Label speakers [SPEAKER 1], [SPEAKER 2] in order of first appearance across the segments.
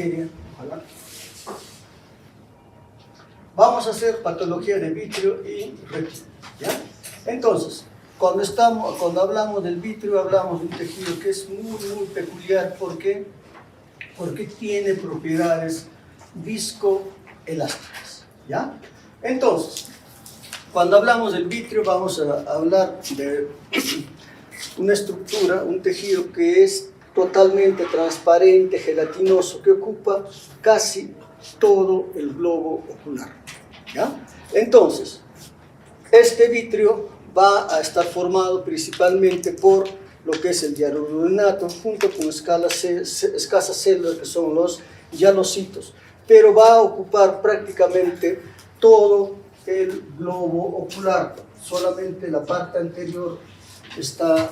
[SPEAKER 1] materia. Ojalá. Vamos a hacer patología de vitrio y retina, ¿ya? Entonces, cuando hablamos del vitrio, hablamos de un tejido que es muy peculiar. ¿Por qué? Porque tiene propiedades viscoelásticas, ¿ya? Entonces, cuando hablamos del vitrio, vamos a hablar de una estructura, un tejido que es totalmente transparente, gelatinoso, que ocupa casi todo el globo ocular, ¿ya? Entonces, este vitrio va a estar formado principalmente por lo que es el hialuronato, junto con escasas células que son los hialocitos, pero va a ocupar prácticamente todo el globo ocular. Solamente la parte anterior está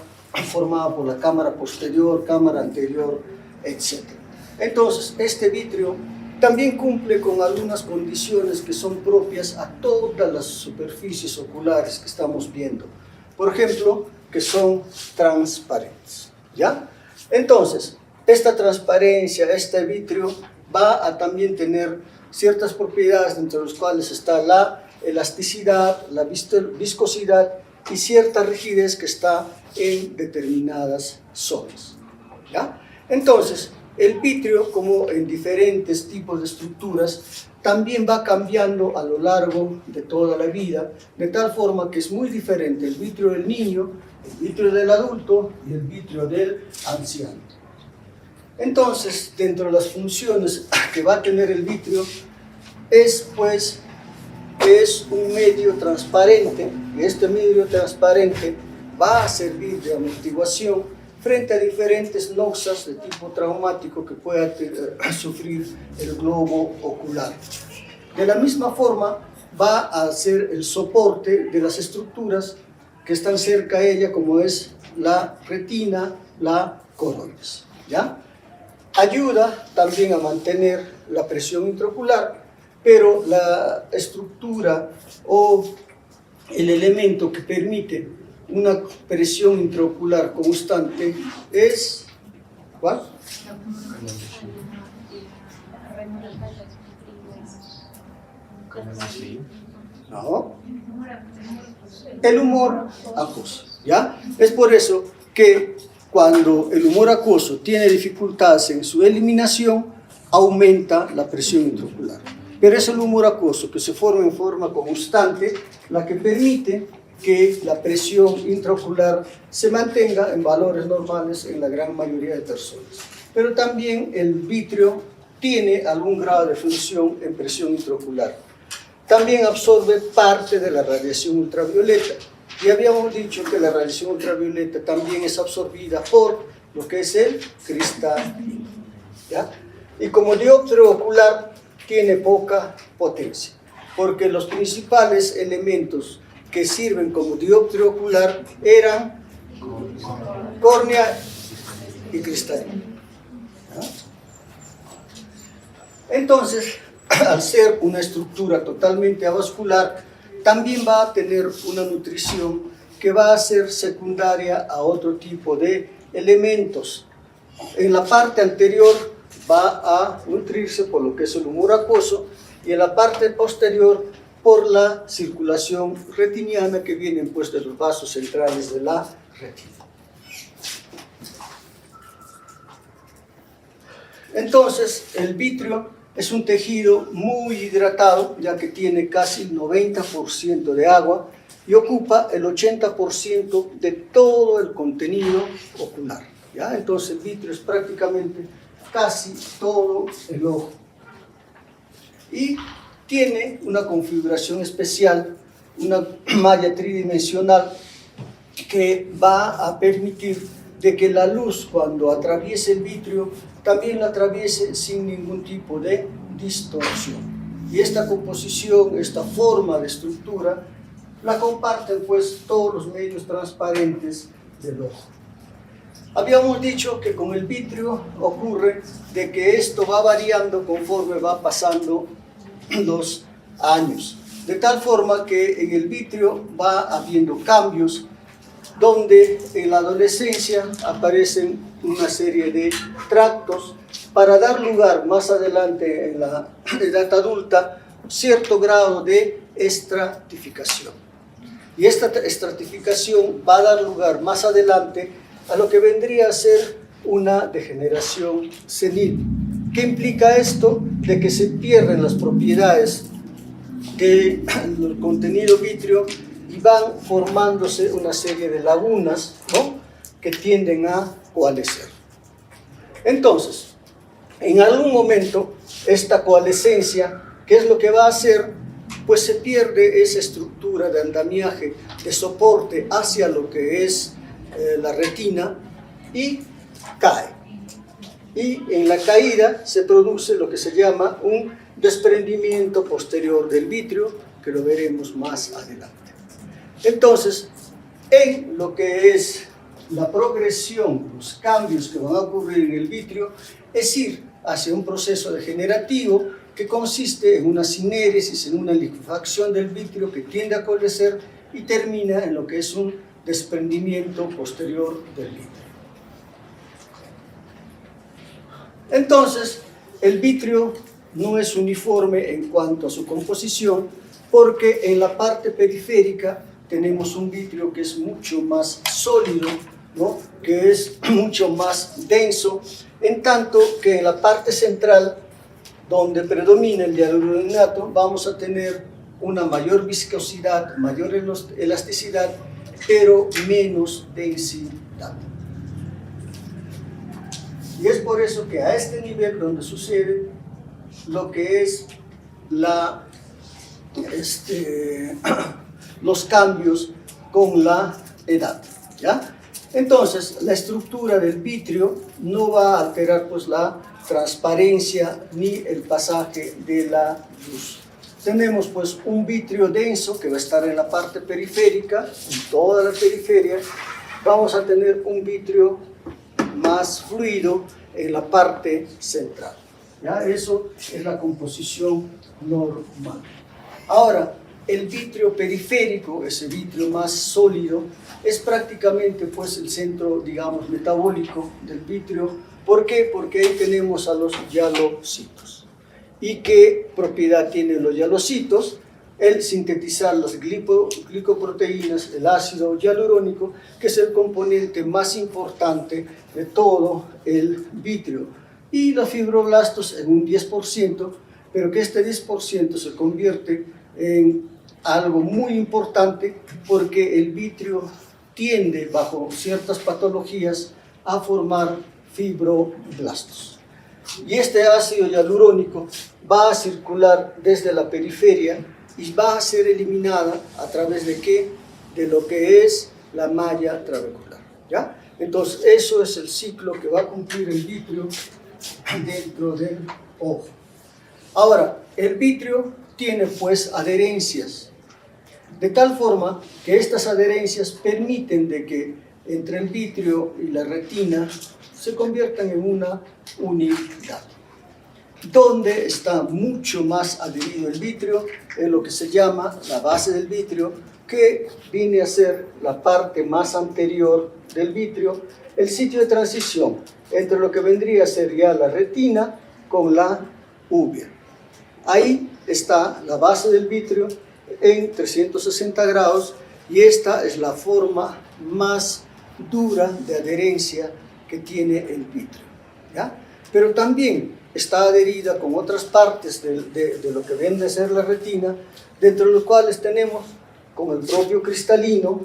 [SPEAKER 1] formada por la cámara posterior, cámara anterior, etc. Entonces, este vitrio también cumple con algunas condiciones que son propias a todas las superficies oculares que estamos viendo. Por ejemplo, que son transparentes, ¿ya? Entonces, esta transparencia, este vitrio, va a también tener ciertas propiedades, entre las cuales está la elasticidad, la viscosidad y cierta rigidez que está en determinadas zonas, ¿ya? Entonces, el vitrio, como en diferentes tipos de estructuras, también va cambiando a lo largo de toda la vida, de tal forma que es muy diferente el vitrio del niño, el vitrio del adulto y el vitrio del anciano. Entonces, dentro de las funciones que va a tener el vitrio, es un medio transparente, y este medio transparente va a servir de amortiguación frente a diferentes noxas de tipo traumático que pueda sufrir el globo ocular. De la misma forma, va a ser el soporte de las estructuras que están cerca a ella, como es la retina, la coroides, ¿ya? Ayuda también a mantener la presión intraocular, pero la estructura o el elemento que permite una presión intraocular constante es, ¿cuál? No. El humor acuoso, ¿ya? Es por eso que cuando el humor acuoso tiene dificultades en su eliminación, aumenta la presión intraocular. Pero es el humor acuoso que se forma en forma constante la que permite que la presión intraocular se mantenga en valores normales en la gran mayoría de personas. Pero también el vitrio tiene algún grado de función en presión intraocular. También absorbe parte de la radiación ultravioleta. Y habíamos dicho que la radiación ultravioleta también es absorbida por lo que es el cristal, ¿ya? Y como dióptero ocular tiene poca potencia, porque los principales elementos que sirven como dióptero ocular eran córnea y cristalina. Entonces, al ser una estructura totalmente avascular, también va a tener una nutrición que va a ser secundaria a otro tipo de elementos. En la parte anterior va a nutrirse por lo que es el humor acuoso y en la parte posterior por la circulación retiniana que vienen pues de los vasos centrales de la retina. Entonces, el vitrio es un tejido muy hidratado, ya que tiene casi el 90% de agua y ocupa el 80% de todo el contenido ocular, ¿ya? Entonces, el vitrio es prácticamente casi todo el ojo. Y tiene una configuración especial, una malla tridimensional que va a permitir de que la luz, cuando atraviese el vitrio, también la atraviese sin ningún tipo de distorsión. Y esta composición, esta forma de estructura, la comparten pues todos los medios transparentes del ojo. Habíamos dicho que con el vitrio ocurre de que esto va variando conforme va pasando los años, de tal forma que en el vitrio va habiendo cambios, donde en la adolescencia aparecen una serie de tractos para dar lugar más adelante en la edad adulta cierto grado de estratificación. Y esta estratificación va a dar lugar más adelante a lo que vendría a ser una degeneración senil. ¿Qué implica esto? De que se pierden las propiedades del contenido vítreo y van formándose una serie de lagunas, ¿no?, que tienden a coalescer. Entonces, en algún momento, esta coalescencia, ¿qué es lo que va a hacer? Pues se pierde esa estructura de andamiaje, de soporte hacia lo que es la retina y cae. Y en la caída se produce lo que se llama un desprendimiento posterior del vítreo, que lo veremos más adelante. Entonces, en lo que es la progresión, los cambios que van a ocurrir en el vítreo, es ir hacia un proceso degenerativo que consiste en una sinéresis, en una liquefacción del vítreo que tiende a coalescer y termina en lo que es un desprendimiento posterior del vítreo. Entonces, el vítreo no es uniforme en cuanto a su composición, porque en la parte periférica tenemos un vítreo que es mucho más sólido, ¿no?, que es mucho más denso, en tanto que en la parte central, donde predomina el hialuronato, vamos a tener una mayor viscosidad, mayor elasticidad, pero menos densidad. Y es por eso que a este nivel donde sucede lo que es los cambios con la edad, ¿ya? Entonces, la estructura del vítreo no va a alterar pues la transparencia ni el pasaje de la luz. Tenemos pues un vítreo denso que va a estar en la parte periférica, en toda la periferia. Vamos a tener un vítreo más fluido en la parte central, ¿ya? Eso es la composición normal. Ahora, el vítreo periférico, ese vítreo más sólido, es prácticamente pues el centro, digamos, metabólico del vítreo. ¿Por qué? Porque ahí tenemos a los hialocitos. ¿Y qué propiedad tienen los hialocitos? El sintetizar las glicoproteínas, el ácido hialurónico, que es el componente más importante de todo el vítreo. Y los fibroblastos en un 10%, pero que este 10% se convierte en algo muy importante porque el vítreo tiende, bajo ciertas patologías, a formar fibroblastos. Y este ácido hialurónico va a circular desde la periferia y va a ser eliminada a través de ¿qué? De lo que es la malla trabecular, ¿ya? Entonces, eso es el ciclo que va a cumplir el vítreo dentro del ojo. Ahora, el vítreo tiene pues adherencias, de tal forma que estas adherencias permiten de que entre el vítreo y la retina se conviertan en una unidad. Donde está mucho más adherido el vítreo, en lo que se llama la base del vítreo, que viene a ser la parte más anterior del vítreo, el sitio de transición entre lo que vendría a ser ya la retina con la uvea. Ahí está la base del vítreo en 360 grados y esta es la forma más dura de adherencia que tiene el vítreo, ¿ya? Pero también está adherida con otras partes de lo que viene a ser la retina, dentro de los cuales tenemos con el propio cristalino,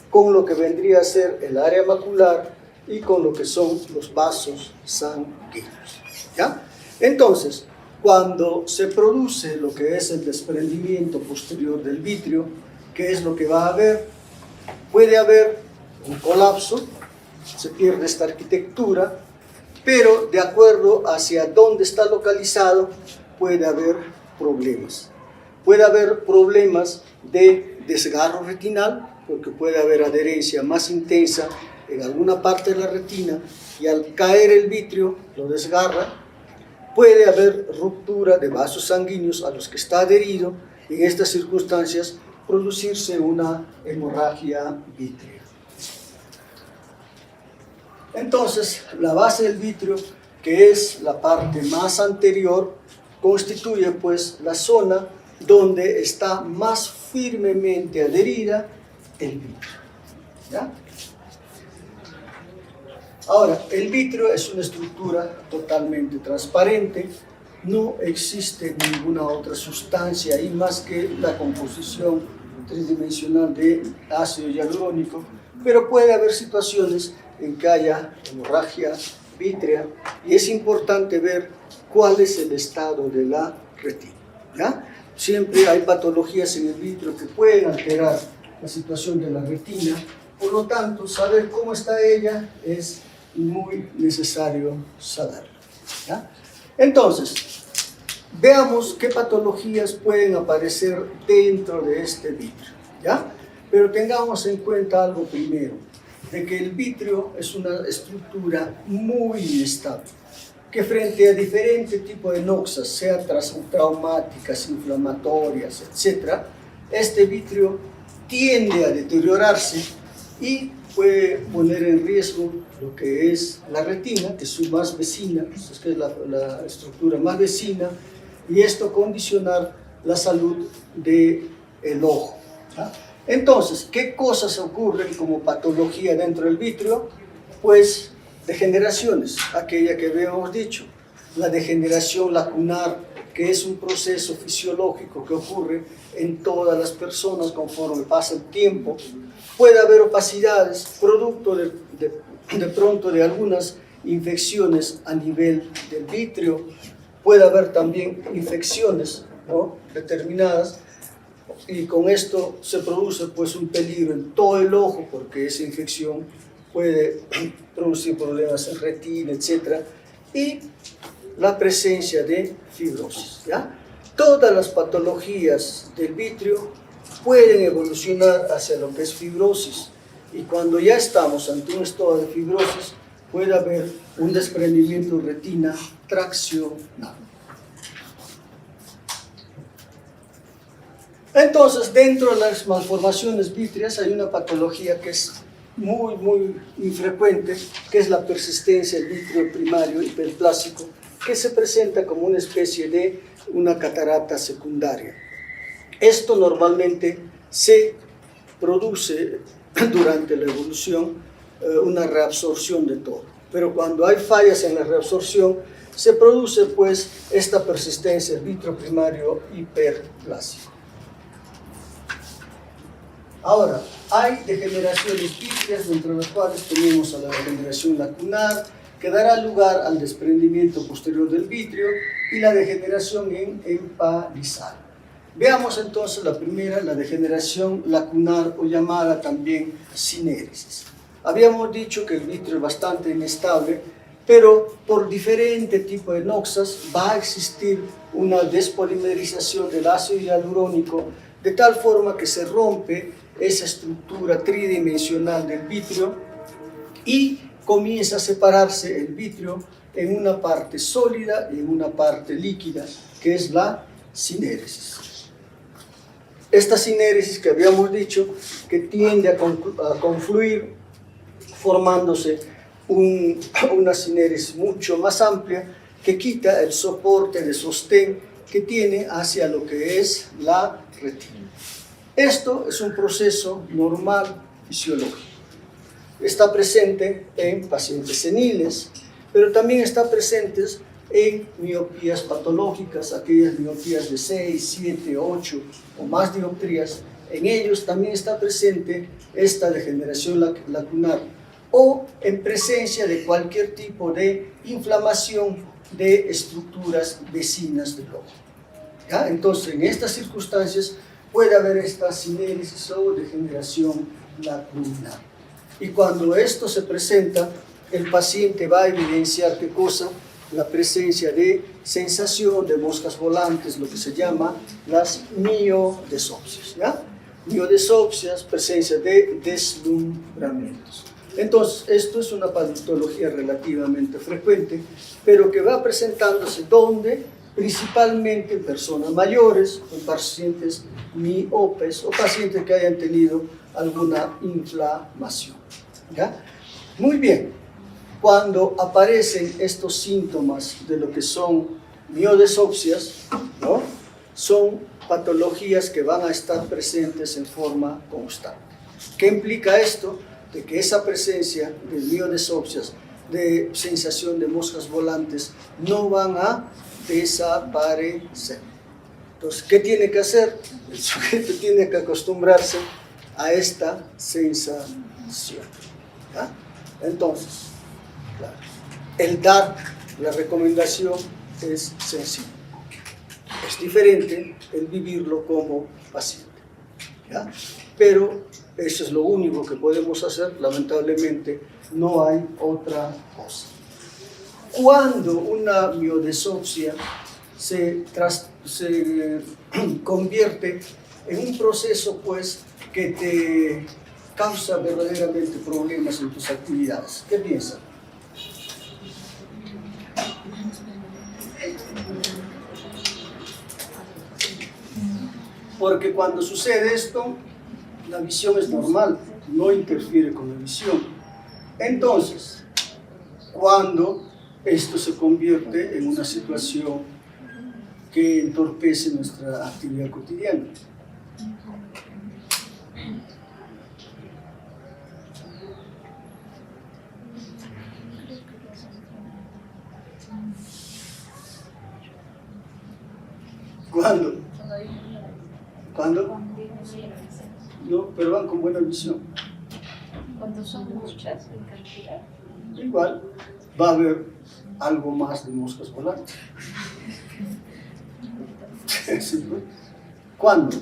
[SPEAKER 1] con lo que vendría a ser el área macular y con lo que son los vasos sanguíneos, ¿ya? Entonces, cuando se produce lo que es el desprendimiento posterior del vítreo, ¿qué es lo que va a haber? Puede haber un colapso, se pierde esta arquitectura, pero de acuerdo hacia dónde está localizado, puede haber problemas. Puede haber problemas de desgarro retinal, porque puede haber adherencia más intensa en alguna parte de la retina y al caer el vítreo lo desgarra. Puede haber ruptura de vasos sanguíneos a los que está adherido y en estas circunstancias producirse una hemorragia vítrea. Entonces, la base del vítreo que es la parte más anterior, constituye pues la zona donde está más firmemente adherida el vitrio. ¿Ya? Ahora, el vitrio es una estructura totalmente transparente, no existe ninguna otra sustancia ahí más que la composición tridimensional de ácido hialurónico, pero puede haber situaciones en que haya hemorragia vítrea y es importante ver cuál es el estado de la retina. ¿Ya? Siempre hay patologías en el vitrio que pueden alterar la situación de la retina, por lo tanto, saber cómo está ella es muy necesario saberlo. ¿Ya? Entonces, veamos qué patologías pueden aparecer dentro de este vitrio. ¿Ya? Pero tengamos en cuenta algo primero, de que el vitrio es una estructura muy inestable, que frente a diferentes tipos de noxas, sean traumáticas, inflamatorias, etc., este vitrio tiende a deteriorarse y puede poner en riesgo lo que es la retina, que es su más vecina, que es la estructura más vecina, y esto condicionar la salud del ojo. ¿Ya? Entonces, ¿qué cosas ocurren como patología dentro del vitrio? Pues degeneraciones, aquella que habíamos dicho, la degeneración lacunar, que es un proceso fisiológico que ocurre en todas las personas conforme pasa el tiempo. Puede haber opacidades, producto de pronto de algunas infecciones a nivel del vitrio. Puede haber también infecciones, ¿no?, determinadas, y con esto se produce pues un peligro en todo el ojo, porque esa infección puede producir problemas en retina, etc. Y la presencia de fibrosis. ¿Ya? Todas las patologías del vitrio pueden evolucionar hacia lo que es fibrosis, y cuando ya estamos ante un estado de fibrosis puede haber un desprendimiento de retina traccionado. Entonces, dentro de las malformaciones vítreas hay una patología que es muy infrecuente, que es la persistencia del vitrio primario hiperplásico, que se presenta como una especie de una catarata secundaria. Esto normalmente se produce durante la evolución, una reabsorción de todo, pero cuando hay fallas en la reabsorción se produce pues esta persistencia del vitrio primario hiperplásico. Ahora, hay degeneraciones vítreas, entre las cuales tenemos a la degeneración lacunar, que dará lugar al desprendimiento posterior del vitrio, y la degeneración en empalizar. Veamos entonces la primera, la degeneración lacunar, o llamada también sinéresis. Habíamos dicho que el vitrio es bastante inestable, pero por diferente tipo de noxas va a existir una despolimerización del ácido hialurónico, de tal forma que se rompe esa estructura tridimensional del vitrio y comienza a separarse el vitrio en una parte sólida y en una parte líquida, que es la sinéresis. Esta sinéresis que habíamos dicho que tiende a confluir formándose una sinéresis mucho más amplia, que quita el soporte de sostén que tiene hacia lo que es la retina. Esto es un proceso normal fisiológico. Está presente en pacientes seniles, pero también está presente en miopías patológicas, aquellas miopías de 6, 7, 8 o más dioptrías. En ellos también está presente esta degeneración lacunar, o en presencia de cualquier tipo de inflamación de estructuras vecinas del ojo. ¿Ya? Entonces, en estas circunstancias puede haber esta sinéresis o degeneración lacunar. Y cuando esto se presenta, el paciente va a evidenciar ¿qué cosa? La presencia de sensación de moscas volantes, lo que se llama las miodesopsias. ¿Ya? Miodesopsias, presencia de deslumbramientos. Entonces, esto es una patología relativamente frecuente, pero que va presentándose ¿dónde? Principalmente en personas mayores, en pacientes miopes o pacientes que hayan tenido alguna inflamación. ¿Ya? Muy bien. cuando aparecen estos síntomas de lo que son miodesopsias, ¿no? Son patologías que van a estar presentes en forma constante. ¿Qué implica esto? De que esa presencia de miodesopsias, de sensación de moscas volantes, no van a desaparecer. Entonces, ¿qué tiene que hacer? El sujeto tiene que acostumbrarse a esta sensación. ¿Ya? Entonces, claro, el dar la recomendación es sencillo. Es diferente el vivirlo como paciente. ¿Ya? Pero eso es lo único que podemos hacer. Lamentablemente, no hay otra cosa. Cuando una miodesopsia se convierte en un proceso, pues, que te causa verdaderamente problemas en tus actividades, ¿qué piensas? Porque cuando sucede esto, la visión es normal, no interfiere con la visión. Entonces, cuando esto se convierte en una situación que entorpece nuestra actividad cotidiana. ¿Cuándo? ¿Cuándo? No, pero van con buena visión.
[SPEAKER 2] Cuando son muchas en cantidad.
[SPEAKER 1] Igual va a haber algo más de moscas volantes. Sí, pues. ¿Cuándo?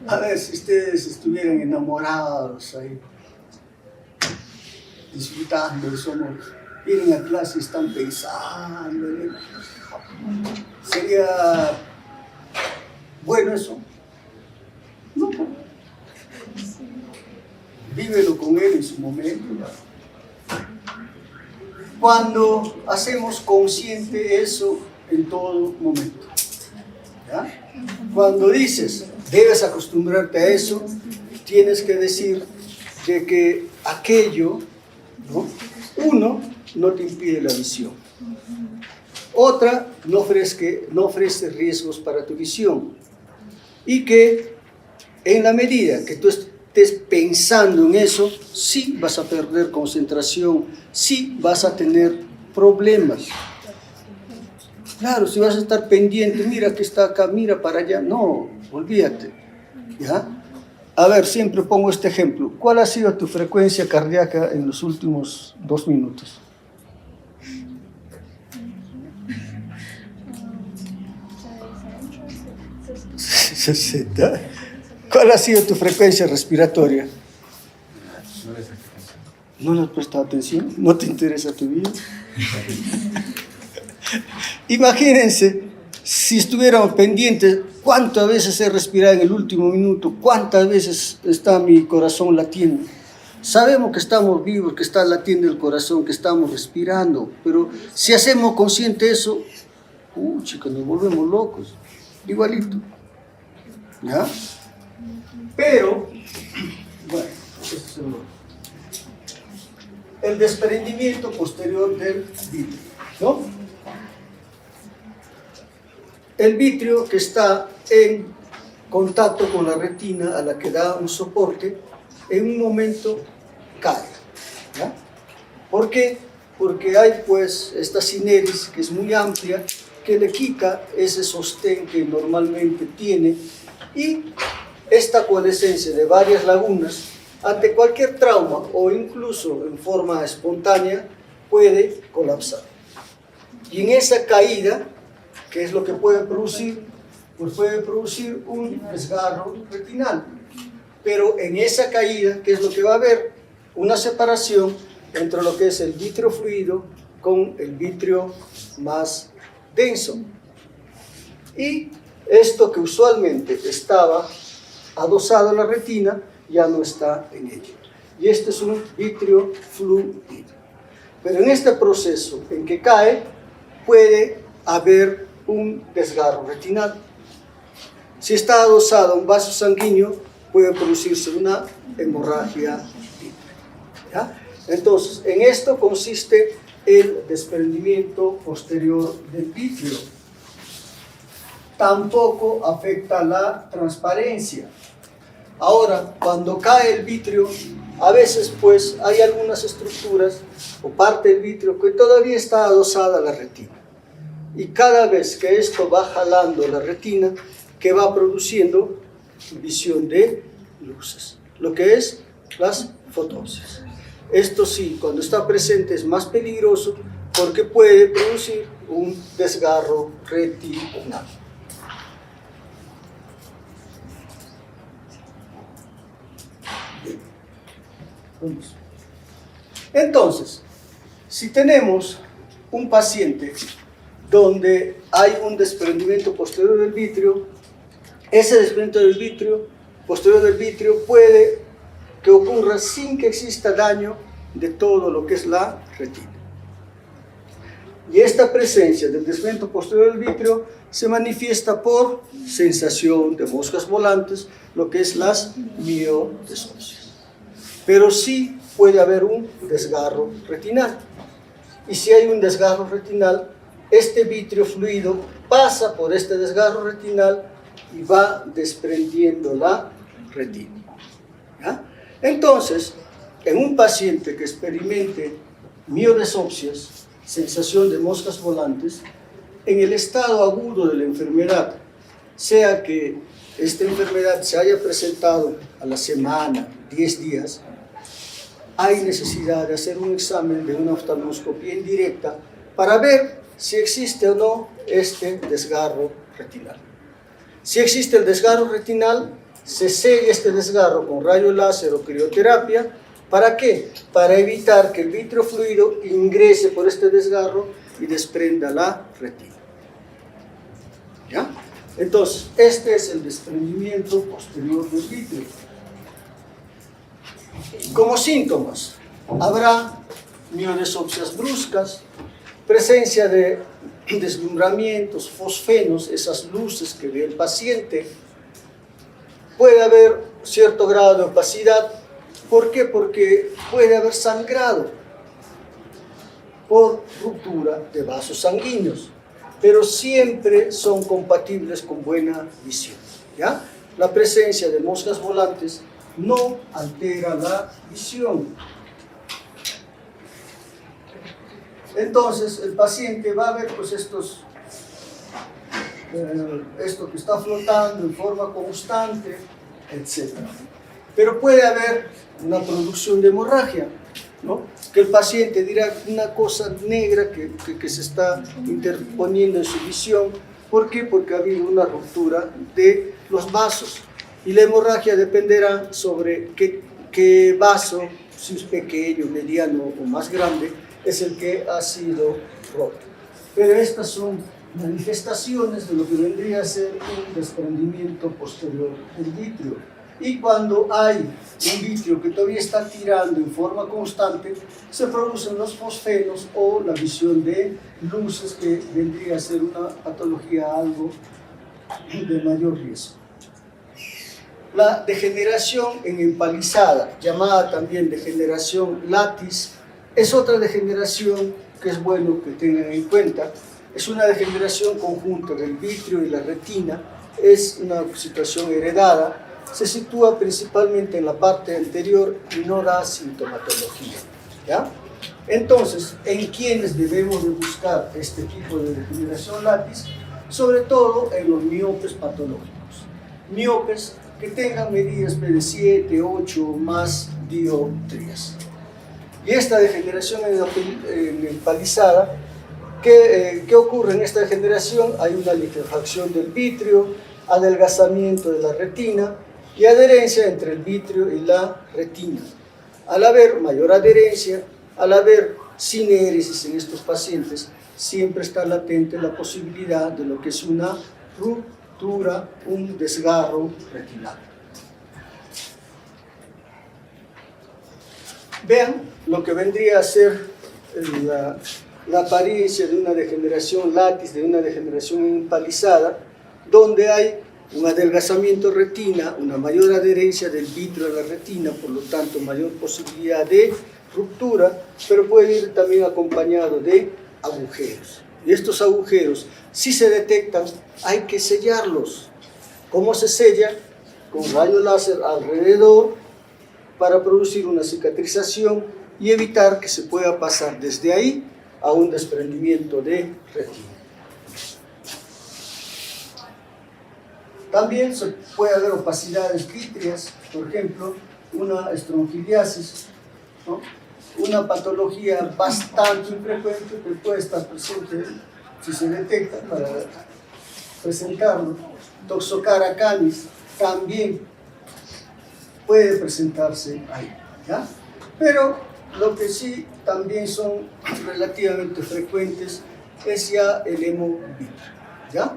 [SPEAKER 1] A ver, si ustedes estuvieran enamorados ahí, disfrutando de su amor, vienen a clase y están pensando, ¿sería bueno eso? No, vívelo con él en su momento. Cuando hacemos consciente eso en todo momento, ¿ya? Cuando dices, debes acostumbrarte a eso, tienes que decir de que aquello, ¿no? Uno, no te impide la visión. Otra, no ofrece riesgos para tu visión. Y que en la medida que tú estés pensando en eso, sí vas a perder concentración, sí vas a tener problemas. Claro, si vas a estar pendiente, mira que está acá, mira para allá, no, olvídate. ¿Ya? A ver, siempre pongo este ejemplo. ¿Cuál ha sido tu frecuencia cardíaca en los últimos 2 minutos? 60. ¿Cuál ha sido tu frecuencia respiratoria? ¿No le has prestado atención? ¿No te interesa tu vida? Imagínense, si estuviéramos pendientes, ¿cuántas veces he respirado en el último minuto? ¿Cuántas veces está mi corazón latiendo? Sabemos que estamos vivos, que está latiendo el corazón, que estamos respirando, pero si hacemos consciente eso, chicos, nos volvemos locos, igualito. ¿Ya? Pero, bueno, eso es el desprendimiento posterior del vitrio, ¿no? El vitrio que está en contacto con la retina a la que da un soporte, en un momento cae. ¿Ya? ¿Por qué? Porque hay pues esta cineris que es muy amplia, que le quita ese sostén que normalmente tiene, y esta coalescencia de varias lagunas ante cualquier trauma o incluso en forma espontánea puede colapsar. Y en esa caída, ¿qué es lo que puede producir? Pues puede producir un desgarro retinal. Pero en esa caída, ¿qué es lo que va a haber? Una separación entre lo que es el vitrio fluido con el vitrio más denso. Y esto que usualmente estaba adosado a la retina, ya no está en ella. Y este es un vitrio fluido. Pero en este proceso en que cae, puede haber un desgarro retinal. Si está adosado a un vaso sanguíneo, puede producirse una hemorragia vítrica, ¿ya? Entonces, en esto consiste el desprendimiento posterior del vitrio. Tampoco afecta la transparencia. Ahora, cuando cae el vitrio, a veces pues hay algunas estructuras o parte del vitrio que todavía está adosada a la retina. Y cada vez que esto va jalando la retina, que va produciendo visión de luces, lo que es las fotopsias. Esto sí, cuando está presente es más peligroso porque puede producir un desgarro retinal. Entonces, si tenemos un paciente donde hay un desprendimiento posterior del vitrio, ese desprendimiento del vitrio, posterior del vitrio puede que ocurra sin que exista daño de todo lo que es la retina. Y esta presencia del desprendimiento posterior del vitrio se manifiesta por sensación de moscas volantes, lo que es las miodesopsias. Pero sí puede haber un desgarro retinal. Y si hay un desgarro retinal, este vitrio fluido pasa por este desgarro retinal y va desprendiendo la retina, ¿ya? Entonces, en un paciente que experimente miodesopsias, sensación de moscas volantes, en el estado agudo de la enfermedad, sea que esta enfermedad se haya presentado a la semana, 10 días, hay necesidad de hacer un examen de una oftalmoscopía indirecta para ver si existe o no este desgarro retinal. Si existe el desgarro retinal, se sella este desgarro con rayo láser o crioterapia. ¿Para qué? Para evitar que el vitrio fluido ingrese por este desgarro y desprenda la retina, ¿ya? Entonces, este es el desprendimiento posterior del vitrio. Como síntomas, habrá miodesopsias bruscas, presencia de deslumbramientos, fosfenos, esas luces que ve el paciente. Puede haber cierto grado de opacidad. ¿Por qué? Porque puede haber sangrado por ruptura de vasos sanguíneos, pero siempre son compatibles con buena visión, ¿ya? La presencia de moscas volantes no altera la visión. Entonces el paciente va a ver pues esto que está flotando en forma constante, etc. Pero puede haber una producción de hemorragia, ¿no? Que el paciente dirá una cosa negra que se está interponiendo en su visión. ¿Por qué? Porque ha habido una ruptura de los vasos. Y la hemorragia dependerá sobre qué vaso, si es pequeño, mediano o más grande, es el que ha sido roto. Pero estas son manifestaciones de lo que vendría a ser un desprendimiento posterior del vitrio. Y cuando hay un vitrio que todavía está tirando en forma constante, se producen los fosfenos o la visión de luces, que vendría a ser una patología algo de mayor riesgo. La degeneración en empalizada, llamada también degeneración latis, es otra degeneración que es bueno que tengan en cuenta. Es una degeneración conjunta del vitrio y la retina, es una situación heredada, se sitúa principalmente en la parte anterior y no da sintomatología, ¿ya? Entonces, ¿en quiénes debemos de buscar este tipo de degeneración latis? Sobre todo en los miopes patológicos. Miopes que tengan medidas de 7, 8 o más dioptrías. Y esta degeneración en empalizada, ¿qué ocurre en esta degeneración? Hay una liquefacción del vitrio, adelgazamiento de la retina y adherencia entre el vitrio y la retina. Al haber mayor adherencia, al haber sinéresis en estos pacientes, siempre está latente la posibilidad de lo que es una ruptura, un desgarro retinal. Vean lo que vendría a ser la apariencia de una degeneración latis, de una degeneración empalizada, donde hay un adelgazamiento retina, una mayor adherencia del vitrio a la retina, por lo tanto mayor posibilidad de ruptura, pero puede ir también acompañado de agujeros. Y estos agujeros, si se detectan, hay que sellarlos. ¿Cómo se sella? Con rayo láser alrededor para producir una cicatrización y evitar que se pueda pasar desde ahí a un desprendimiento de retina. También se puede haber opacidades vítreas, por ejemplo, una estrongiliasis, ¿no? Una patología bastante infrecuente que puede estar presente si se detecta para presentarlo. Toxocara canis también puede presentarse ahí, ¿ya? Pero lo que sí también son relativamente frecuentes es ya el hemovitreo, ¿ya?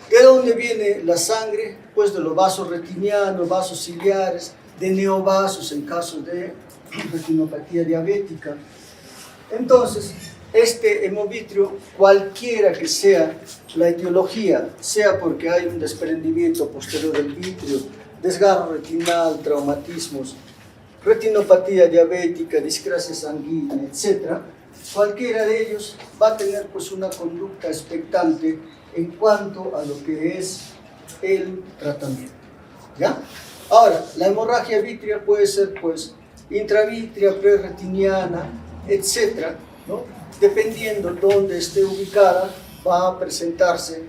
[SPEAKER 1] ¿De dónde viene la sangre? Pues de los vasos retinianos, vasos ciliares, de neovasos en caso de retinopatía diabética. Entonces, este hemovitrio, cualquiera que sea la etiología, sea porque hay un desprendimiento posterior del vitrio, desgarro retinal, traumatismos, retinopatía diabética, discrasia sanguínea, etc., cualquiera de ellos va a tener pues una conducta expectante en cuanto a lo que es el tratamiento, ¿ya? Ahora, la hemorragia vítrea puede ser pues intravítrea, prerretiniana, etc., ¿no? Dependiendo dónde esté ubicada, va a presentarse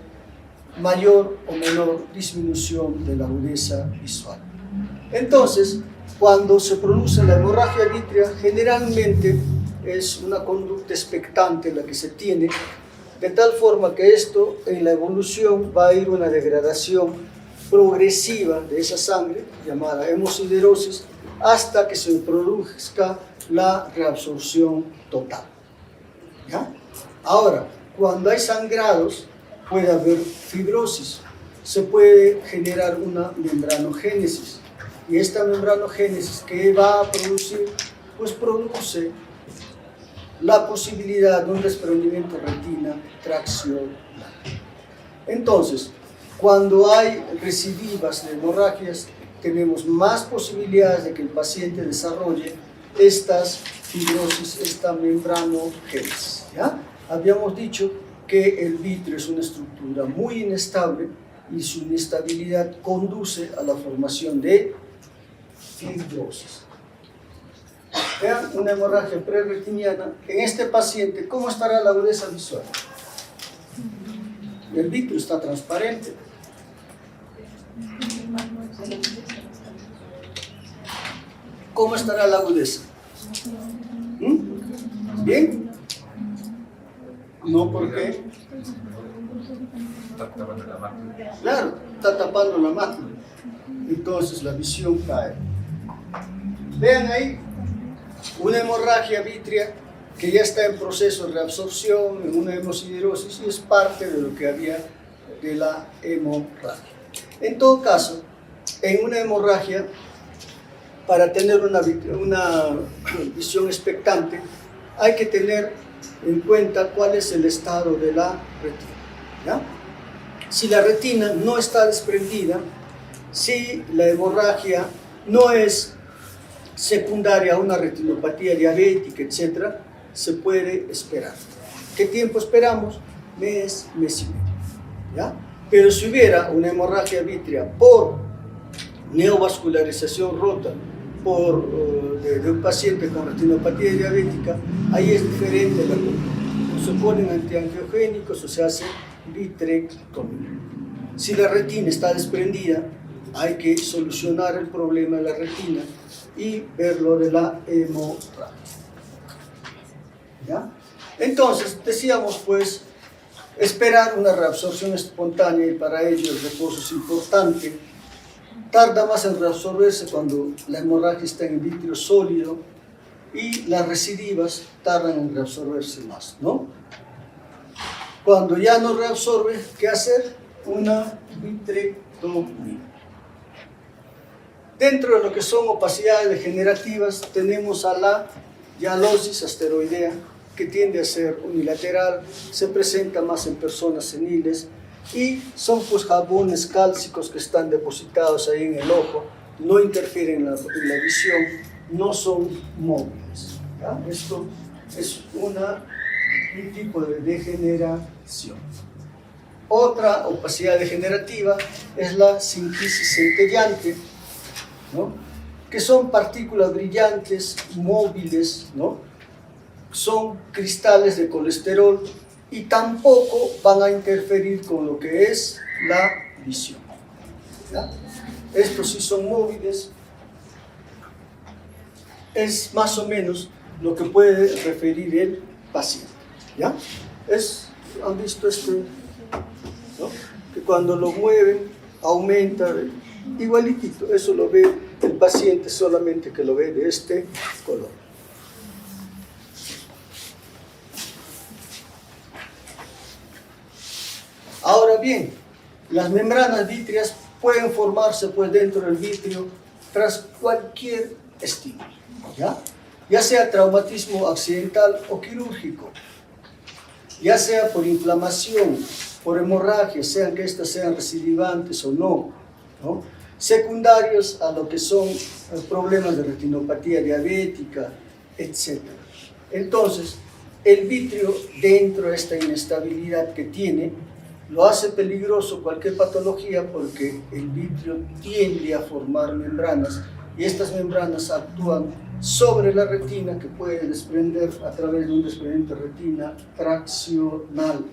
[SPEAKER 1] mayor o menor disminución de la agudeza visual. Entonces, cuando se produce la hemorragia vítrea, generalmente es una conducta expectante la que se tiene, de tal forma que esto en la evolución va a ir una degradación progresiva de esa sangre, llamada hemosiderosis, hasta que se produzca la reabsorción total, ¿ya? Ahora, cuando hay sangrados, puede haber fibrosis, se puede generar una membranogénesis, y esta membranogénesis que va a producir, pues produce la posibilidad de un desprendimiento retina, tracción. Entonces, cuando hay recidivas de hemorragias, tenemos más posibilidades de que el paciente desarrolle estas fibrosis, esta membranogénesis, ¿ya? Habíamos dicho que el vitrio es una estructura muy inestable y su inestabilidad conduce a la formación de fibrosis. Vean, una hemorragia prerretiniana. En este paciente, ¿cómo estará la agudeza visual? El vitrio está transparente. ¿Cómo estará la agudeza? ¿Bien? No, ¿por qué? Claro, está tapando la mácula. Entonces la visión cae. Vean ahí, una hemorragia vítrea que ya está en proceso de reabsorción, en una hemosiderosis, y es parte de lo que había de la hemorragia. En todo caso, en una hemorragia, para tener una visión expectante, hay que tener en cuenta cuál es el estado de la retina, ¿ya? Si la retina no está desprendida, si la hemorragia no es secundaria a una retinopatía diabética, etc., se puede esperar. ¿Qué tiempo esperamos? Mes, mes y medio, ¿ya? Pero si hubiera una hemorragia vítrea por neovascularización rota de un paciente con retinopatía diabética, ahí es diferente la conducta. Se ponen antiangiogénicos o se hace vitrectomía. Si la retina está desprendida, hay que solucionar el problema de la retina y ver lo de la hemorragia, ¿ya? Entonces, decíamos pues, esperar una reabsorción espontánea, y para ello el reposo es importante. Tarda más en reabsorberse cuando la hemorragia está en vitrio sólido, y las recidivas tardan en reabsorberse más, ¿no? Cuando ya no reabsorbe, ¿qué hacer? Una vitrectomía. Dentro de lo que son opacidades degenerativas, tenemos a la hialosis asteroidea, que tiende a ser unilateral, se presenta más en personas seniles, y son pues jabones cálcicos que están depositados ahí en el ojo, no interfieren en la visión, no son móviles. ¿Ya? Esto es un tipo de degeneración. Otra opacidad degenerativa es la cintisis centellante, ¿no? Que son partículas brillantes, móviles, ¿no? Son cristales de colesterol y tampoco van a interferir con lo que es la visión. ¿Ya? Estos sí son móviles, es más o menos lo que puede referir el paciente. ¿Ya? ¿Han visto esto? ¿No? Que cuando lo mueven aumenta, igualitito, eso lo ve el paciente, solamente que lo ve de este color. Ahora bien, las membranas vítreas pueden formarse pues dentro del vitrio tras cualquier estímulo, ya sea traumatismo accidental o quirúrgico, ya sea por inflamación, por hemorragia, sean que estas sean recidivantes o no, secundarios a lo que son problemas de retinopatía diabética, etc. Entonces, el vitrio, dentro de esta inestabilidad que tiene, lo hace peligroso cualquier patología porque el vitrio tiende a formar membranas y estas membranas actúan sobre la retina, que puede desprender a través de un desprendimiento de retina traccional.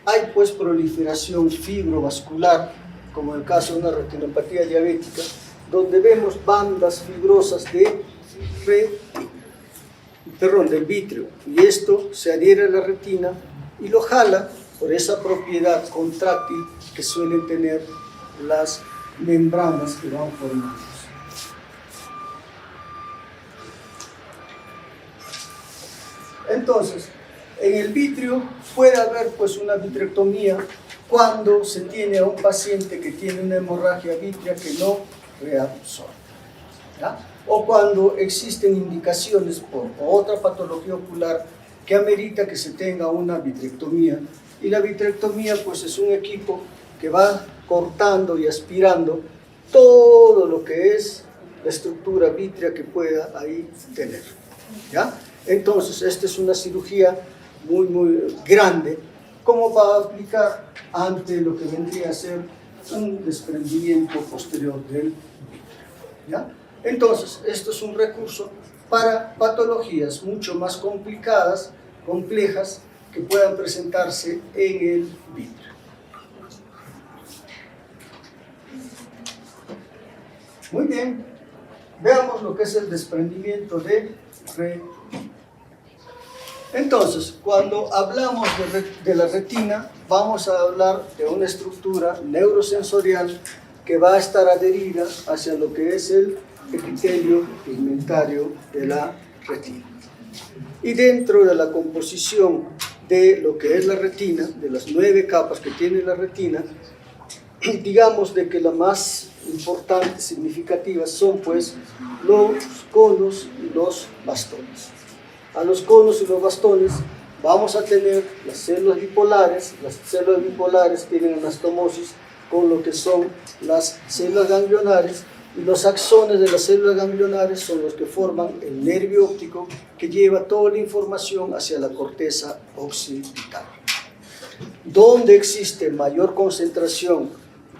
[SPEAKER 1] Hay pues proliferación fibrovascular, como en el caso de una retinopatía diabética, donde vemos bandas fibrosas del vitrio, y esto se adhiere a la retina y lo jala por esa propiedad contráctil que suelen tener las membranas que van formando. Entonces, en el vitrio puede haber pues una vitrectomía cuando se tiene a un paciente que tiene una hemorragia vítrea que no reabsorbe, ¿ya? O cuando existen indicaciones por otra patología ocular que amerita que se tenga una vitrectomía. Y la vitrectomía pues es un equipo que va cortando y aspirando todo lo que es la estructura vítrea que pueda ahí tener, ¿ya? Entonces, esta es una cirugía muy grande, como va a aplicar ante lo que vendría a ser un desprendimiento posterior del vitrio, ¿ya? Entonces, esto es un recurso para patologías mucho más complicadas, complejas, que puedan presentarse en el vitrio. Muy bien, veamos lo que es el desprendimiento de retina. Entonces, cuando hablamos de la retina, vamos a hablar de una estructura neurosensorial que va a estar adherida hacia lo que es el epitelio pigmentario de la retina. Y dentro de la composición de lo que es la retina, de las 9 capas que tiene la retina, digamos de que las más importantes, significativas, son pues los conos y los bastones. A los conos y los bastones vamos a tener las células bipolares. Las células bipolares tienen anastomosis con lo que son las células ganglionares, y los axones de las células ganglionares son los que forman el nervio óptico que lleva toda la información hacia la corteza occipital. Donde existe mayor concentración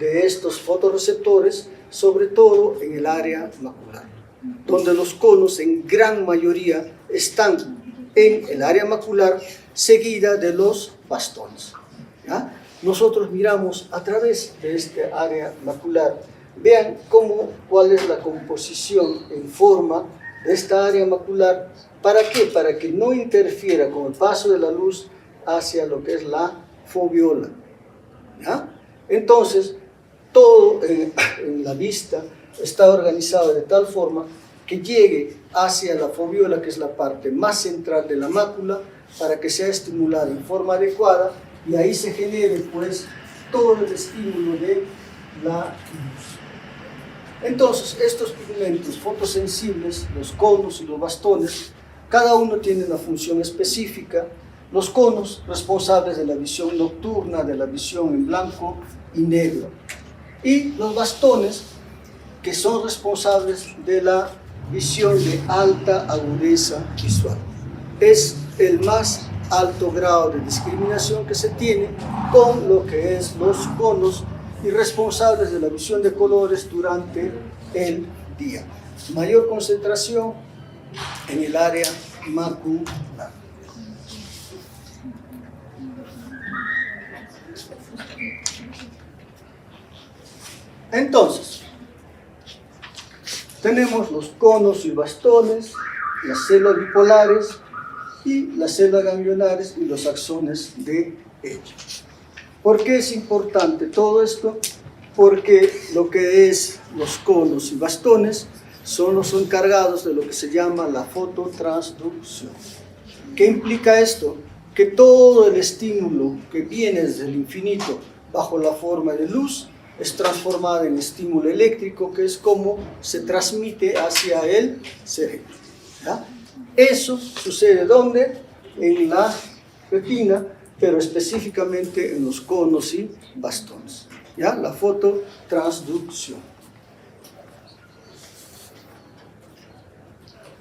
[SPEAKER 1] de estos fotorreceptores, sobre todo en el área macular, donde los conos en gran mayoría están en el área macular, seguida de los bastones, ¿ya? Nosotros miramos a través de este área macular. Vean cuál es la composición en forma de esta área macular. ¿Para qué? Para que no interfiera con el paso de la luz hacia lo que es la foviola, ¿ya? Entonces, todo en la vista está organizado de tal forma que llegue hacia la foviola, que es la parte más central de la mácula, para que sea estimulada en forma adecuada y ahí se genere pues todo el estímulo de la luz. Entonces, estos pigmentos fotosensibles, los conos y los bastones, cada uno tiene una función específica los conos responsables de la visión nocturna, de la visión en blanco y negro, y los bastones que son responsables de la visión de alta agudeza visual. Es el más alto grado de discriminación que se tiene con lo que es los conos y responsables de la visión de colores durante el día. Mayor concentración en el área macular. Entonces, tenemos los conos y bastones, las células bipolares y las células ganglionares y los axones de ellos. ¿Por qué es importante todo esto? Porque lo que es los conos y bastones son los encargados de lo que se llama la fototransducción. ¿Qué implica esto? Que todo el estímulo que viene desde el infinito bajo la forma de luz es transformado en estímulo eléctrico, que es como se transmite hacia el cerebro. ¿Ya? Eso sucede ¿dónde? En la retina, pero específicamente en los conos y bastones. ¿Ya? La fototransducción.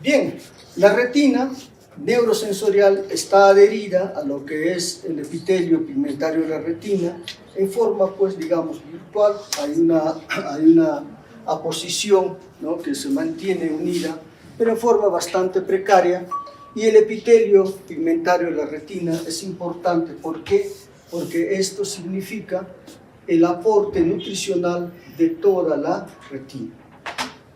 [SPEAKER 1] Bien, la retina neurosensorial está adherida a lo que es el epitelio pigmentario de la retina en forma, pues, digamos, virtual. Hay una aposición, ¿no?, que se mantiene unida, pero en forma bastante precaria. Y el epitelio pigmentario de la retina es importante. ¿Por qué? Porque esto significa el aporte nutricional de toda la retina.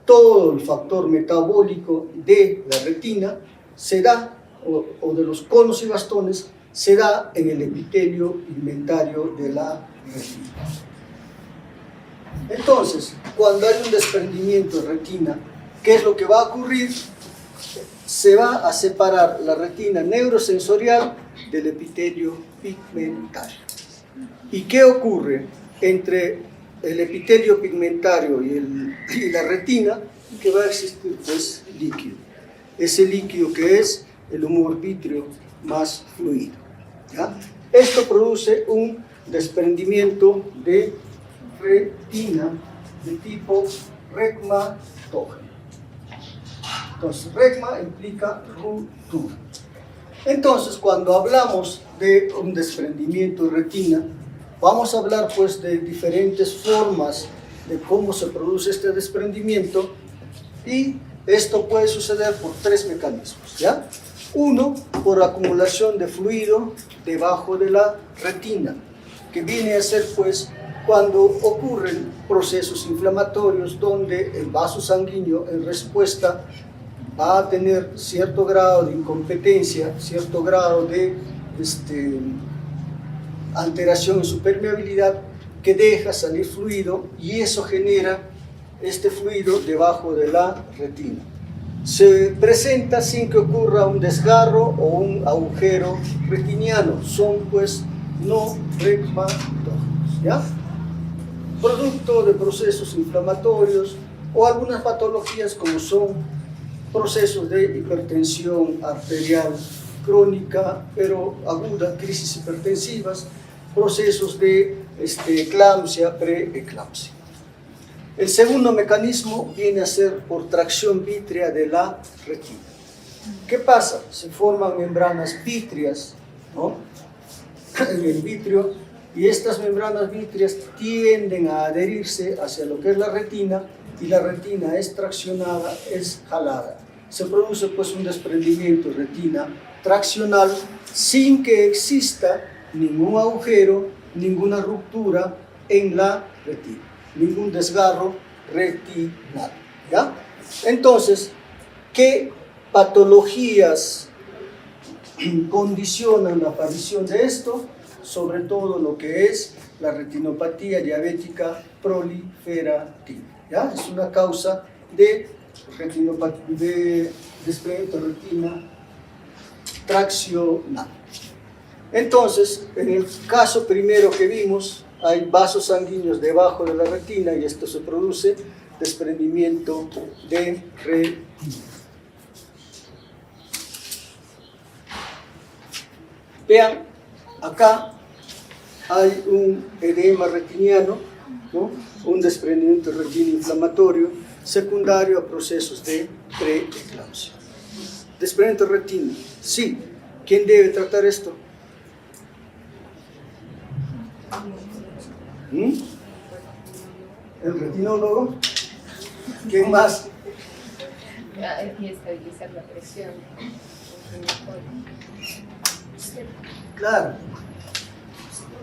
[SPEAKER 1] Todo el factor metabólico de la retina se da, o de los conos y bastones, se da en el epitelio pigmentario de la retina. Entonces, cuando hay un desprendimiento de retina, ¿qué es lo que va a ocurrir? Se va a separar la retina neurosensorial del epitelio pigmentario. ¿Y qué ocurre entre el epitelio pigmentario y la retina? Que va a existir, pues, líquido. Ese líquido que es el humor vítreo más fluido. ¿Ya? Esto produce un desprendimiento de retina de tipo regmatógeno. Entonces, regma implica ruptura. Entonces, cuando hablamos de un desprendimiento de retina, vamos a hablar, pues, de diferentes formas de cómo se produce este desprendimiento, y esto puede suceder por tres mecanismos, ¿ya? Uno, por acumulación de fluido debajo de la retina, que viene a ser, pues, cuando ocurren procesos inflamatorios donde el vaso sanguíneo en respuesta va a tener cierto grado de incompetencia, cierto grado de alteración en su permeabilidad, que deja salir fluido, y eso genera este fluido debajo de la retina. Se presenta sin que ocurra un desgarro o un agujero retiniano. Son, pues, no regmatógenos, ¿ya? Producto de procesos inflamatorios o algunas patologías como son procesos de hipertensión arterial crónica pero aguda, crisis hipertensivas, procesos de eclampsia, preeclampsia. El segundo mecanismo viene a ser por tracción vítrea de la retina. ¿Qué pasa? Se forman membranas vítreas, ¿no?, en el vítreo, y estas membranas vítreas tienden a adherirse hacia lo que es la retina, y la retina es traccionada, es jalada. Se produce, pues, un desprendimiento de retina traccional sin que exista ningún agujero, ninguna ruptura en la retina, ningún desgarro retinal, ¿ya? Entonces, ¿qué patologías condicionan la aparición de esto? Sobre todo lo que es la retinopatía diabética proliferativa, ¿ya? Es una causa de desprendimiento de retina traccional. Entonces, en el caso primero que vimos, hay vasos sanguíneos debajo de la retina y esto se produce desprendimiento de retina. Vean, acá hay un edema retiniano, ¿no? Un desprendimiento de retina inflamatorio secundario a procesos de preeclampsia. Desprendimiento de retina, sí. ¿Quién debe tratar esto? ¿El retinólogo? ¿Quién más?
[SPEAKER 2] Y estabilizar la presión.
[SPEAKER 1] Claro.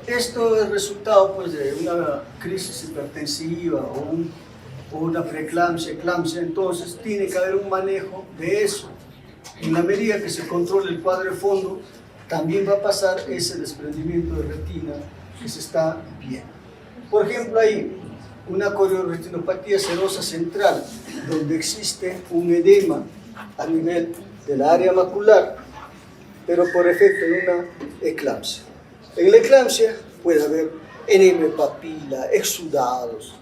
[SPEAKER 1] Esto es resultado pues, de una crisis hipertensiva o una preeclampsia, eclampsia, entonces tiene que haber un manejo de eso. En la medida que se controle el cuadro de fondo, también va a pasar ese desprendimiento de retina que se está viendo. Por ejemplo, hay una corioretinopatía serosa central, donde existe un edema a nivel del área macular, pero por efecto de una eclampsia. En la eclampsia puede haber enema de papila, exudados,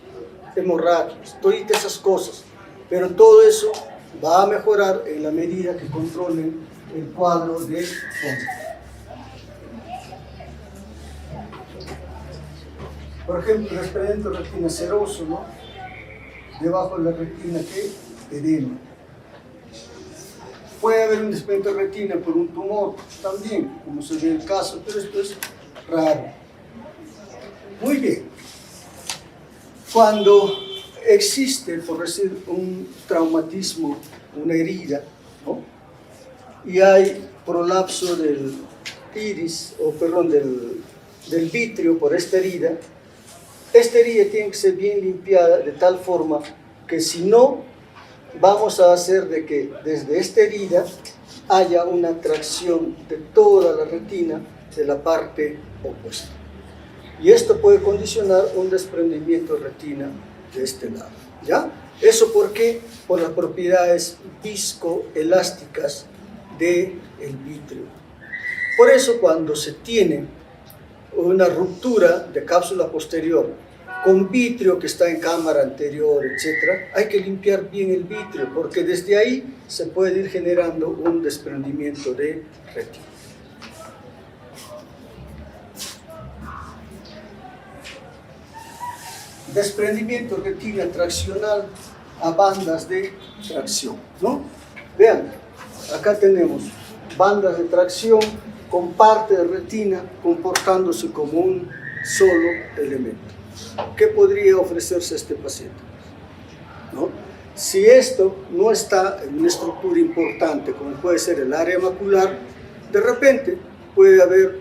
[SPEAKER 1] hemorragias, todas esas cosas, pero todo eso va a mejorar en la medida que controlen el cuadro de fondo. Por ejemplo, el desprendimiento de retina seroso, ¿no? Debajo de la retina, ¿qué? Edema. Puede haber un desprendimiento de retina por un tumor, también, como se ve el caso, pero esto es raro. Muy bien. Cuando existe, por decir, un traumatismo, una herida, ¿no? Y hay prolapso del iris, o perdón, del vitrio por esta herida tiene que ser bien limpiada de tal forma que si no, vamos a hacer de que desde esta herida haya una tracción de toda la retina de la parte opuesta. Y esto puede condicionar un desprendimiento de retina de este lado, ¿ya? ¿Eso por qué? Por las propiedades viscoelásticas del vitrio. Por eso cuando se tiene una ruptura de cápsula posterior con vitrio que está en cámara anterior, etc., hay que limpiar bien el vitrio, porque desde ahí se puede ir generando un desprendimiento de retina. Desprendimiento de retina traccional a bandas de tracción, ¿no? Vean, acá tenemos bandas de tracción con parte de retina comportándose como un solo elemento. ¿Qué podría ofrecerse a este paciente? ¿No? Si esto no está en una estructura importante, como puede ser el área macular, de repente puede haber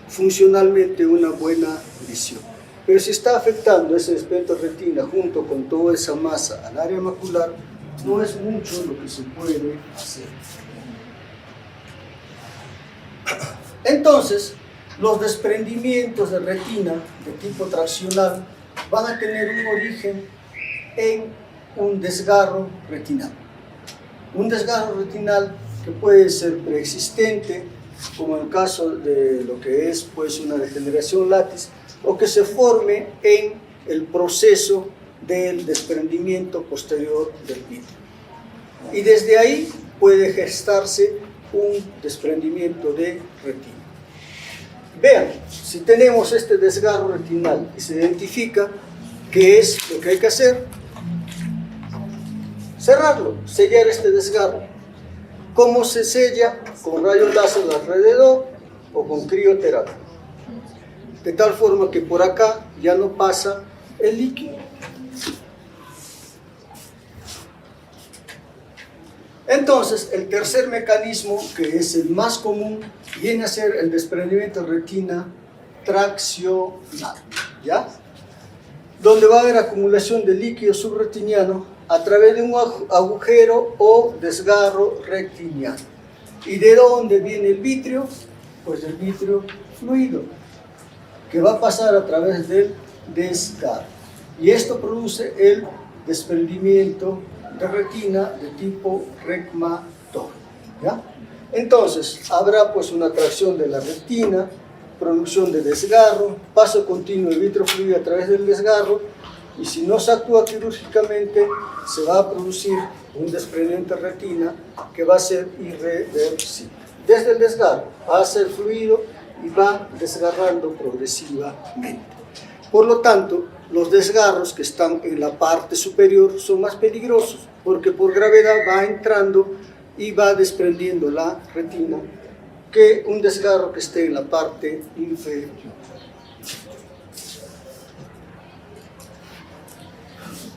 [SPEAKER 1] funcionalmente una buena visión. Pero si está afectando ese desprendimiento de retina junto con toda esa masa al área macular, no es mucho lo que se puede hacer. Entonces, los desprendimientos de retina de tipo traccional van a tener un origen en un desgarro retinal. Un desgarro retinal que puede ser preexistente, como en el caso de lo que es pues, una degeneración látiz, o que se forme en el proceso del desprendimiento posterior del vitrio. Y desde ahí puede gestarse un desprendimiento de retina. Vean, si tenemos este desgarro retinal y se identifica qué es lo que hay que hacer, cerrarlo, sellar este desgarro. ¿Cómo se sella? Con rayos láser alrededor o con crioterapia. De tal forma que por acá ya no pasa el líquido. Entonces, el tercer mecanismo, que es el más común, viene a ser el desprendimiento de retina traccional, ¿ya? Donde va a haber acumulación de líquido subretiniano a través de un agujero o desgarro retiniano. ¿Y de dónde viene el vitrio? Pues del vitrio fluido, que va a pasar a través del desgarro. Y esto produce el desprendimiento de retina de tipo regmatorio, ¿ya? Entonces, habrá pues una tracción de la retina, producción de desgarro, paso continuo de vitrio fluido a través del desgarro, y si no se actúa quirúrgicamente, se va a producir un desprendimiento de retina que va a ser irreversible. desde el desgarro pasa el fluido y va desgarrando progresivamente. Por lo tanto, los desgarros que están en la parte superior son más peligrosos, porque por gravedad va entrando y va desprendiendo la retina, que un desgarro que esté en la parte inferior.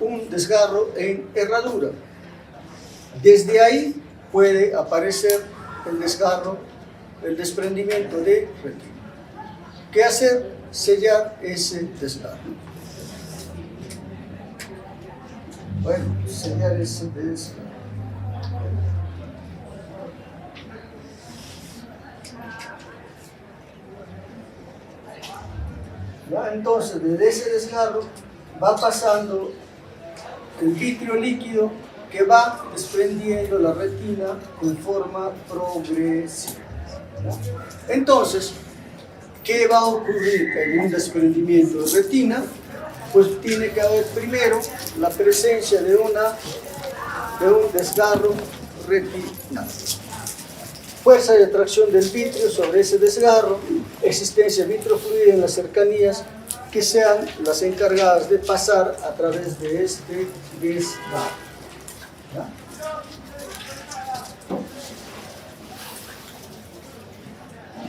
[SPEAKER 1] Un desgarro en herradura. Desde ahí puede aparecer el desgarro, el desprendimiento de retina. ¿Qué hacer? Sellar ese desgarro. Bueno, sellar ese desgarro. ¿Ya? Entonces, desde ese desgarro va pasando el vitrio líquido que va desprendiendo la retina en forma progresiva. ¿Ya? Entonces, ¿qué va a ocurrir en un desprendimiento de retina? Pues tiene que haber primero la presencia de un desgarro retinal. Fuerza de atracción del vitrio sobre ese desgarro, existencia de vitrofluido en las cercanías que sean las encargadas de pasar a través de este desgarro. ¿Ya?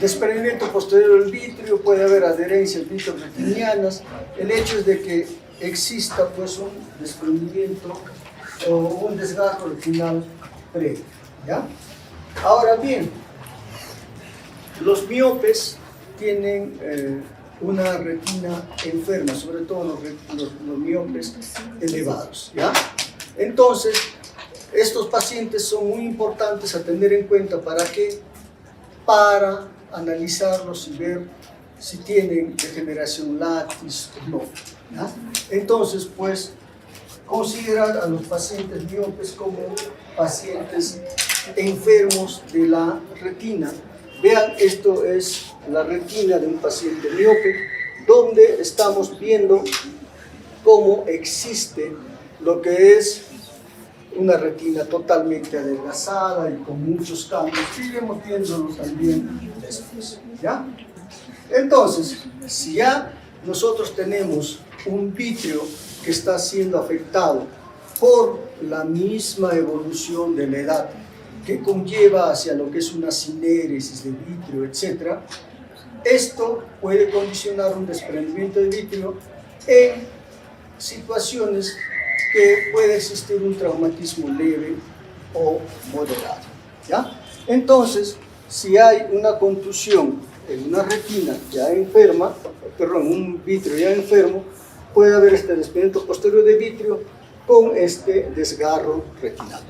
[SPEAKER 1] Desprendimiento posterior del vitrio, puede haber adherencias vitroretinianas. El hecho es de que exista pues un desprendimiento o un desgarro retinal previo. ¿Ya? Ahora bien, los miopes tienen una retina enferma, sobre todo los miopes elevados. ¿Ya? Entonces, estos pacientes son muy importantes a tener en cuenta. ¿Para qué? Para analizarlos y ver si tienen degeneración latis o no. ¿Ya? Entonces, pues, considerar a los pacientes miopes como pacientes enfermos de la retina. Vean, esto es la retina de un paciente miope, donde estamos viendo cómo existe lo que es una retina totalmente adelgazada y con muchos cambios. Iremos viéndolo también después. ¿Ya? Entonces, si ya nosotros tenemos un vitrio que está siendo afectado por la misma evolución de la edad, que conlleva hacia lo que es una sinéresis de vitrio, etc., esto puede condicionar un desprendimiento de vitrio en situaciones que puede existir un traumatismo leve o moderado. ¿Ya? Entonces, si hay una contusión en una retina ya enferma, un vitrio ya enfermo, puede haber este desprendimiento posterior de vitrio con este desgarro retinal.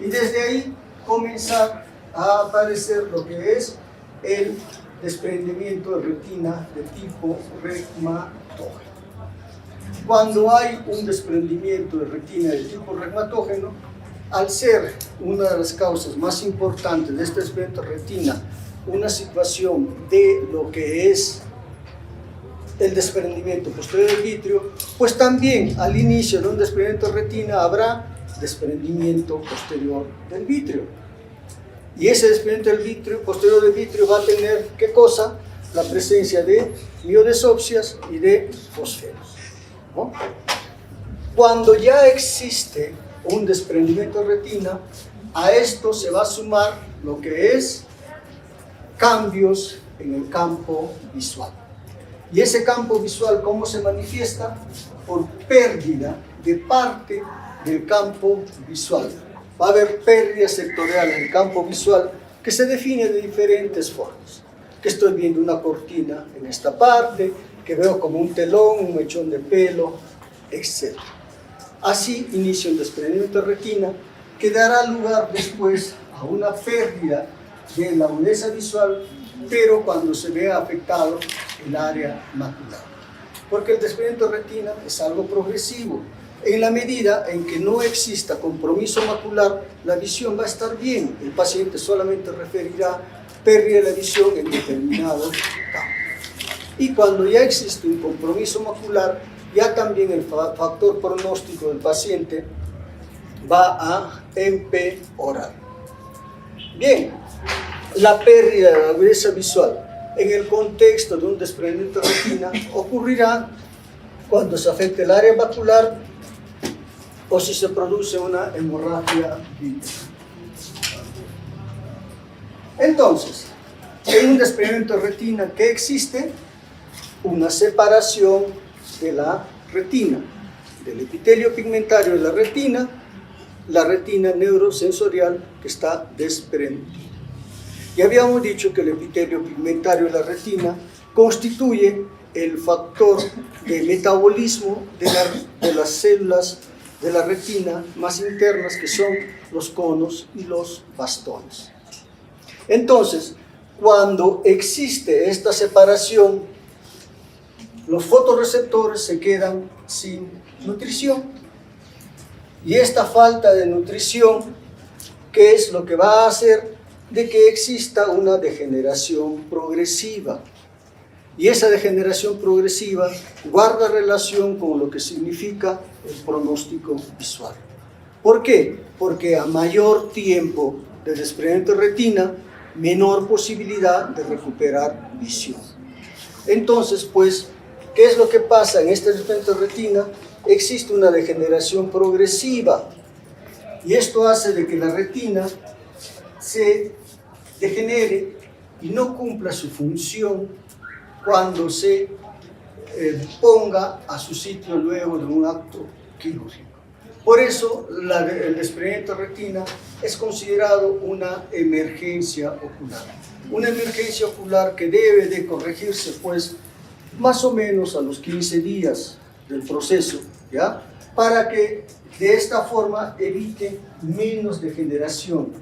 [SPEAKER 1] Y desde ahí comenzar a aparecer lo que es el desprendimiento de retina de tipo reumatógeno. Cuando hay un desprendimiento de retina de tipo reumatógeno, al ser una de las causas más importantes de este desprendimiento de retina una situación de lo que es el desprendimiento posterior del vitrio, pues también al inicio de un desprendimiento de retina habrá desprendimiento posterior del vitrio. Y ese desprendimiento del vitrio, posterior del vitrio, va a tener, ¿qué cosa? La presencia de miodesopsias y de fosferos, ¿no? Cuando ya existe un desprendimiento de retina, a esto se va a sumar lo que es cambios en el campo visual. Y ese campo visual, ¿cómo se manifiesta? Por pérdida de parte del campo visual. Va a haber pérdidas sectoriales del campo visual que se define de diferentes formas. Que estoy viendo una cortina en esta parte, que veo como un telón, un mechón de pelo, etc. Así inicia un desprendimiento de retina que dará lugar después a una pérdida de la agudeza visual, pero cuando se vea afectado el área macular. Porque el desprendimiento de retina es algo progresivo. En la medida en que no exista compromiso macular, la visión va a estar bien. El paciente solamente referirá pérdida de la visión en determinado campo. Y cuando ya existe un compromiso macular, ya también el factor pronóstico del paciente va a empeorar. Bien, la pérdida de la agudeza visual en el contexto de un desprendimiento de retina ocurrirá cuando se afecte el área macular o si se produce una hemorragia vítrea. Entonces, en un desprendimiento de retina, ¿qué existe? Una separación de la retina, del epitelio pigmentario de la retina neurosensorial que está desprendida. Ya habíamos dicho que el epitelio pigmentario de la retina constituye el factor de metabolismo de las células de la retina más internas, que son los conos y los bastones. Entonces, cuando existe esta separación, los fotorreceptores se quedan sin nutrición. Y esta falta de nutrición, ¿qué es lo que va a hacer? De que exista una degeneración progresiva. Y esa degeneración progresiva guarda relación con lo que significa el pronóstico visual. ¿Por qué? Porque a mayor tiempo de desprendimiento de retina, menor posibilidad de recuperar visión. Entonces, pues, ¿qué es lo que pasa en este desprendimiento de retina? Existe una degeneración progresiva. Y esto hace de que la retina se degenere y no cumpla su función cuando se ponga a su sitio luego de un acto quirúrgico. Por eso el desprendimiento de retina es considerado una emergencia ocular. Una emergencia ocular que debe de corregirse pues más o menos a los 15 días del proceso, ¿ya? Para que de esta forma evite menos degeneración.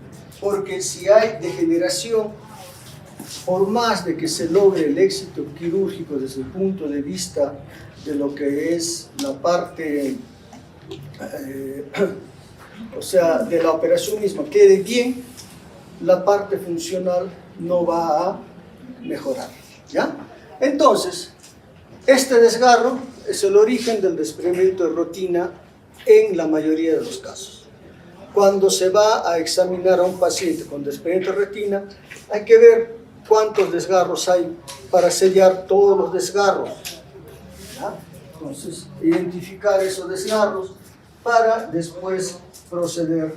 [SPEAKER 1] Porque si hay degeneración, por más de que se logre el éxito quirúrgico desde el punto de vista de lo que es la parte, o sea, de la operación misma, quede bien, la parte funcional no va a mejorar, ¿ya? Entonces, este desgarro es el origen del desprendimiento de retina en la mayoría de los casos. Cuando se va a examinar a un paciente con desprendimiento de retina, hay que ver cuántos desgarros hay para sellar todos los desgarros, ¿ya? Entonces, identificar esos desgarros para después proceder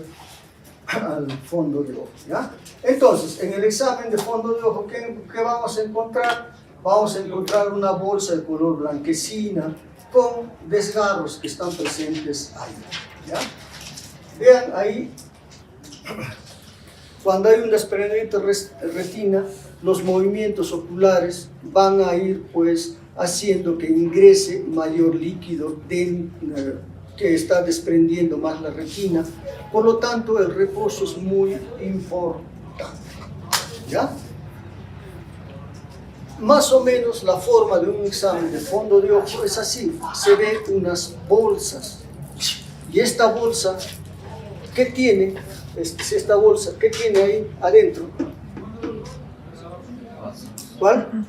[SPEAKER 1] al fondo de ojo, ¿ya? Entonces, en el examen de fondo de ojo, ¿qué vamos a encontrar? Vamos a encontrar una bolsa de color blanquecina con desgarros que están presentes ahí, ¿ya? Vean ahí, cuando hay un desprendimiento de retina, los movimientos oculares van a ir pues haciendo que ingrese mayor líquido que está desprendiendo más la retina. Por lo tanto, el reposo es muy importante, ¿ya? Más o menos la forma de un examen de fondo de ojo es así. Se ven unas bolsas. Y esta bolsa, ¿qué tiene? Esta bolsa, ¿qué tiene ahí adentro? ¿Cuál?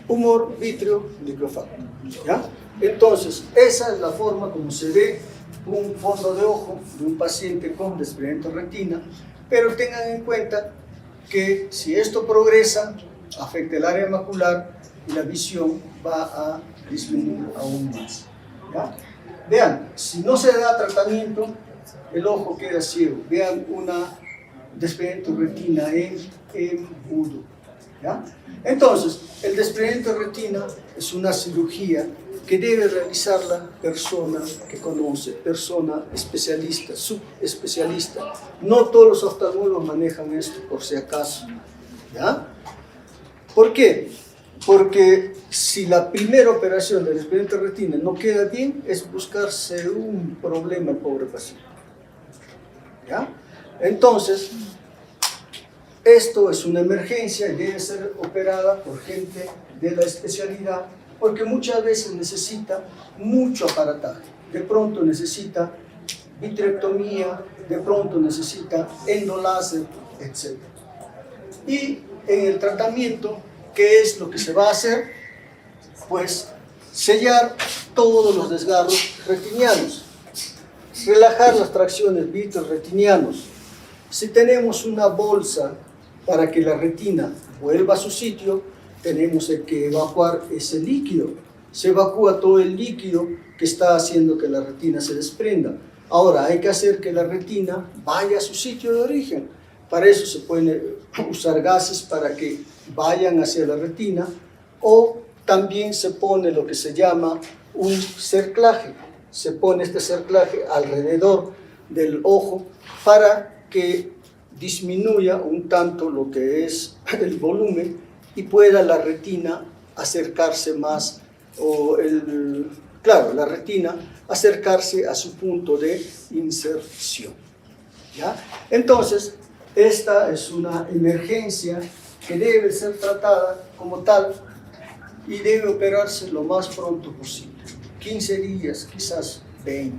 [SPEAKER 1] Humor vítreo liquefacto, ¿ya? Entonces, esa es la forma como se ve un fondo de ojo de un paciente con desprendimiento de retina, pero tengan en cuenta que si esto progresa, afecta el área macular y la visión va a disminuir aún más, ¿ya? Vean, si no se da tratamiento, el ojo queda ciego. Vean una desprendimiento de retina en embudo, ¿ya? Entonces, el desprendimiento de retina es una cirugía que debe realizar la persona que conoce, persona especialista, subespecialista. No todos los oftalmólogos manejan esto, por si acaso, ¿ya? ¿Por qué? Porque si la primera operación del desprendimiento de retina no queda bien, es buscarse un problema al pobre paciente, ¿ya? Entonces, esto es una emergencia y debe ser operada por gente de la especialidad, porque muchas veces necesita mucho aparataje. De pronto necesita vitrectomía, de pronto necesita endoláser, etc. Y en el tratamiento, ¿qué es lo que se va a hacer? Pues sellar todos los desgarros retinianos, relajar las tracciones vitreoretinianos. Si tenemos una bolsa para que la retina vuelva a su sitio, tenemos que evacuar ese líquido. Se evacúa todo el líquido que está haciendo que la retina se desprenda. Ahora hay que hacer que la retina vaya a su sitio de origen. Para eso se pueden usar gases para que vayan hacia la retina, o también se pone lo que se llama un cerclaje. Se pone este cerclaje alrededor del ojo para que disminuya un tanto lo que es el volumen y pueda la retina acercarse más, la retina acercarse a su punto de inserción. ¿Ya? Entonces, esta es una emergencia que debe ser tratada como tal y debe operarse lo más pronto posible. 15 días, quizás 20,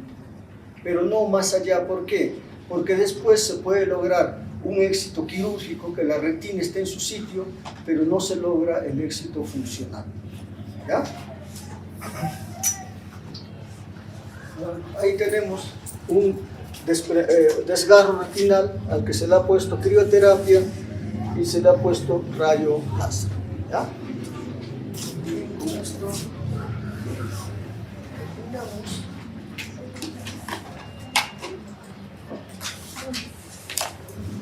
[SPEAKER 1] pero no más allá. ¿Por qué? Porque después se puede lograr un éxito quirúrgico, que la retina esté en su sitio, pero no se logra el éxito funcional. ¿Ya? Ahí tenemos un desgarro retinal al que se le ha puesto crioterapia y se le ha puesto rayo láser. ¿Ya?